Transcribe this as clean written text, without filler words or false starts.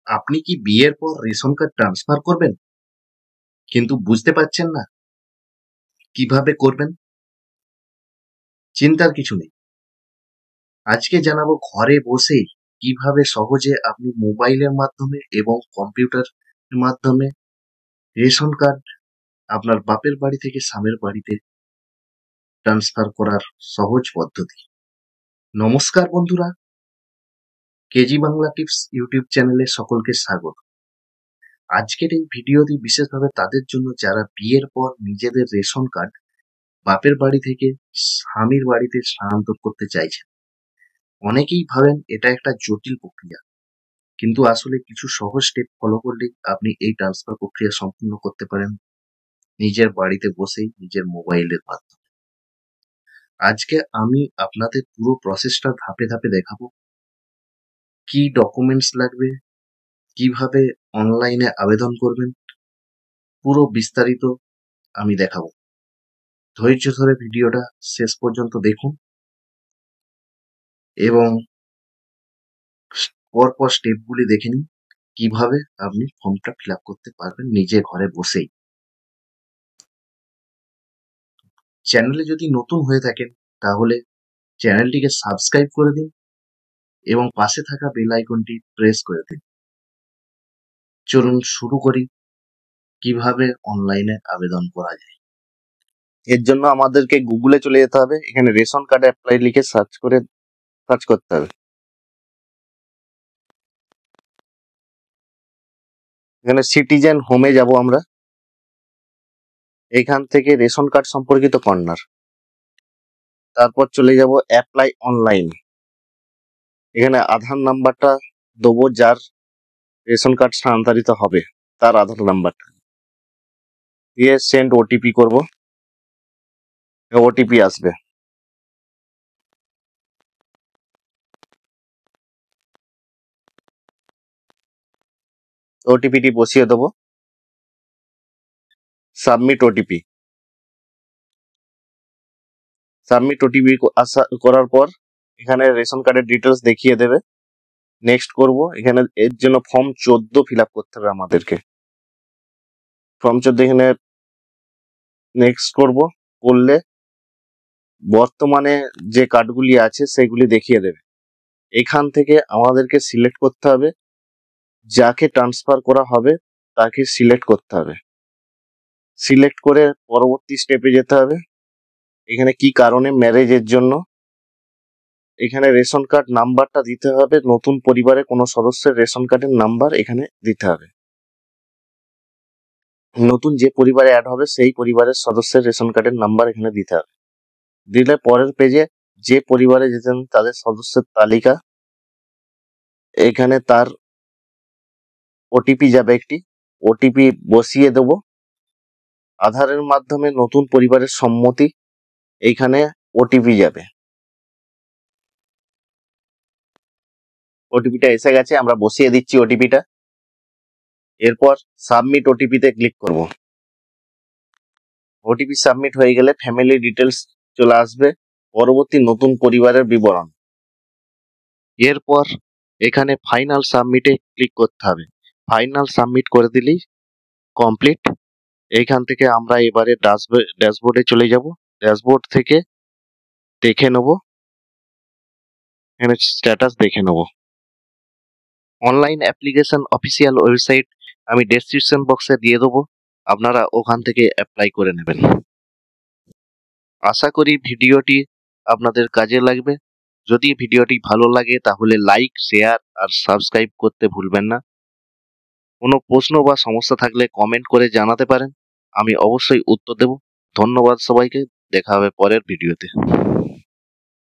আপনি কি বিয়ের পর রেশন কার্ড ট্রান্সফার করবেন কিন্তু বুঝতে পারছেন না কিভাবে করবেন? চিন্তার কিছু নেই। আজকে জানাবো ঘরে বসেই কিভাবে সহজে আপনি মোবাইলের মাধ্যমে এবং কম্পিউটারের মাধ্যমে রেশন কার্ড আপনার বাপের বাড়ি থেকে স্বামীর বাড়িতে ট্রান্সফার করার সহজ পদ্ধতি। নমস্কার বন্ধুরা, কেজি বাংলা টিপস ইউটিউব চ্যানেলে সকলকে স্বাগত। আজকের এই ভিডিওটি বিশেষভাবে তাদের জন্য যারা বিয়ের পর নিজেদের রেশন কার্ড বাপের বাড়ি থেকে স্বামীর বাড়িতে স্থানান্তর করতে চাইছেন। অনেকেই ভাবেন এটা একটা জটিল প্রক্রিয়া, কিন্তু আসলে কিছু সহজ স্টেপ ফলো করলে আপনি এই ট্রান্সফার প্রক্রিয়া সম্পূর্ণ করতে পারেন নিজের বাড়িতে বসেই নিজের মোবাইলের মাধ্যমে। আজকে আমি আপনাদের পুরো প্রসেসটা ধাপে ধাপে দেখাবো। কি ডকুমেন্টস লাগবে, কিভাবে অনলাইনে আবেদন করবেন, পুরো বিস্তারিত আমি দেখাবো। ধৈর্য ধরে ভিডিওটা শেষ পর্যন্ত দেখুন এবং পরপর স্টেপগুলি দেখে নিন কিভাবে আপনি ফর্মটা ফিল আপ করতে পারবেন নিজে ঘরে বসেই। চ্যানেলে যদি নতুন হয়ে থাকেন তাহলে চ্যানেলটিকে সাবস্ক্রাইব করে দিন এবং পাশে থাকা বেল আইকনটি প্রেস করে দিন। চলুন শুরু করি কিভাবে অনলাইনে আবেদন করা যায়। এর জন্য আমাদেরকে গুগলে চলে যেতে হবে। এখানে রেশন কার্ড অ্যাপ্লাই লিখে সার্চ করতে হবে। এখানে সিটিজেন হোমে যাব আমরা। এখান থেকে রেশন কার্ড সম্পর্কিত কর্নার, তারপর চলে যাব অ্যাপ্লাই অনলাইন। এখানে আধার নাম্বারটা দেবো, যার রেশন কার্ড স্থানান্তরিত হবে তার আধার নাম্বারটা দিয়ে সেন্ড ওটিপি করব। ওটিপি আসবে। ওটিপিটি বসিয়ে দেবো। সাবমিট ওটিপি করার পর এখানে রেশন কার্ডের ডিটেলস দেখিয়ে দেবে। নেক্সট করব। এখানে এর জন্য ফর্ম 14 ফিল আপ করতে হবে আমাদেরকে। ফর্ম 14 এখানে নেক্সট করলে বর্তমানে যে কার্ডগুলি আছে সেগুলি দেখিয়ে দেবে। এখান থেকে আমাদেরকে সিলেক্ট করতে হবে, যাকে ট্রান্সফার করা হবে তাকে সিলেক্ট করতে হবে। সিলেক্ট করে পরবর্তী স্টেপে যেতে হবে। এখানে কি কারণে, ম্যারেজের জন্য। এখানে রেশন কার্ড নাম্বারটা দিতে হবে। নতুন পরিবারে কোনো সদস্যের রেশন কার্ডের নাম্বার এখানে দিতে হবে। নতুন যে পরিবারে অ্যাড হবে সেই পরিবারের সদস্যের রেশন কার্ডের নাম্বার এখানে দিতে হবে। দিলে পরের পেজে যে পরিবারে যেতেন তাদের সদস্যের তালিকা, এখানে তার ওটিপি যাবে। একটি ওটিপি বসিয়ে দেব। আধারের মাধ্যমে নতুন পরিবারের সম্মতি, এইখানে ওটিপি যাবে। ওটিপিটা এসে গেছে, আমরা বসিয়ে দিচ্ছি ওটিপিটা। এরপর সাবমিট ওটিপিতে ক্লিক করব। ওটিপি সাবমিট হয়ে গেলে ফ্যামিলি ডিটেলস চলে আসবে, পরবর্তী নতুন পরিবারের বিবরণ। এরপর এখানে ফাইনাল সাবমিটে ক্লিক করতে হবে। ফাইনাল সাবমিট করে দিলেই কমপ্লিট। এইখান থেকে আমরা এবারে ড্যাশবোর্ডে চলে যাব। ড্যাশবোর্ড থেকে দেখে নেব, এখানে স্ট্যাটাস দেখে নেব। অনলাইন অ্যাপ্লিকেশন অফিসিয়াল ওয়েবসাইট আমি ডেসক্রিপশন বক্সে দিয়ে দেবো, আপনারা ওখান থেকে অ্যাপ্লাই করে নেবেন। আশা করি ভিডিওটি আপনাদের কাজে লাগবে। যদি ভিডিওটি ভালো লাগে তাহলে লাইক, শেয়ার আর সাবস্ক্রাইব করতে ভুলবেন না। কোনো প্রশ্ন বা সমস্যা থাকলে কমেন্ট করে জানাতে পারেন, আমি অবশ্যই উত্তর দেব। ধন্যবাদ সবাইকে, দেখা হবে পরের ভিডিওতে।